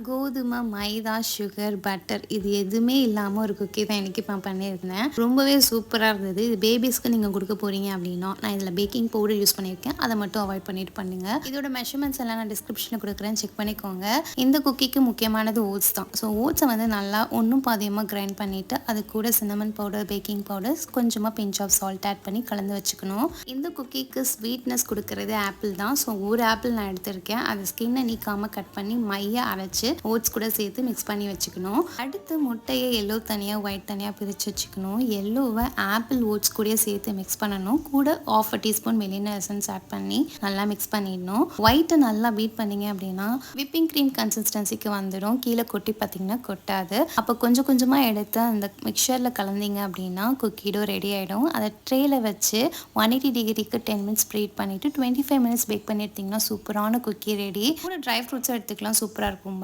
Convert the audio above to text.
கோதுமை, மைதா, sugar, butter இது எதுவுமே இல்லாமல் ஒரு குக்கி தான் இன்றைக்கி நான் பண்ணியிருந்தேன். ரொம்பவே சூப்பராக இருந்தது. இது பேபிஸ்க்கு நீங்கள் கொடுக்க போகிறீங்க அப்படின்னா, நான் இதில் பேக்கிங் பவுடர் யூஸ் பண்ணியிருக்கேன். அதை மட்டும் அவாய்ட் பண்ணிட்டு பண்ணுங்கள். இதோட மெஷர்மெண்ட்ஸ் எல்லாம் நான் டிஸ்கிரிப்ஷனில் கொடுக்குறேன், செக் பண்ணிக்கோங்க. இந்த குக்கிக்கு முக்கியமானது ஓட்ஸ் தான். ஸோ ஓட்ஸை வந்து நல்லா ஒன்றும் பாதியமாக கிரைண்ட் பண்ணிவிட்டு அது கூட சின்னமன் பவுடர், பேக்கிங் பவுடர், கொஞ்சமாக பிஞ்ச் ஆஃப் சால்ட் ஆட் பண்ணி கலந்து வச்சுக்கணும். இந்த குக்கிக்கு ஸ்வீட்னஸ் கொடுக்கறது ஆப்பிள் தான். ஸோ ஒரு ஆப்பிள் நான் எடுத்திருக்கேன். அது ஸ்கின்னை நீக்காமல் கட் பண்ணி மைய அரைச்சி ஓட்ஸ் கூட சேர்த்து மிக்ஸ் பண்ணி வச்சுக்கணும். அடுத்து முட்டையை எல்லோ தனியாக ஒயிட் தனியாக பிரித்து வச்சுக்கணும். எல்லோவை ஆப்பிள் ஓட்ஸ் கூட சேர்த்து மிக்ஸ் பண்ணணும். கூட 1/2 டீஸ்பூன் மெலினா எசன்ஸ் ஆட் பண்ணி நல்லா மிக்ஸ் பண்ணிடணும். ஒயிட்டை நல்லா பீட் பண்ணிங்க அப்படின்னா விப்பிங் க்ரீம் கன்சிஸ்டன்சிக்கு வந்துடும். கீழே கொட்டி பார்த்தீங்கன்னா கொட்டாது. அப்போ கொஞ்சம் கொஞ்சமாக எடுத்து அந்த மிக்சரில் கலந்தீங்க அப்படின்னா குக்கீடோ ரெடி ஆகிடும். அதை ட்ரேயில் வச்சு 180 டிகிரிக்கு 10 மினிட்ஸ் ப்ரீட் பண்ணிவிட்டு 25 மினிட்ஸ் பேக் பண்ணி எடுத்திங்கன்னா சூப்பரான குக்கி ரெடி. கூட ட்ரை ஃப்ரூட்ஸும் எடுத்துக்கலாம், சூப்பராக இருக்கும்.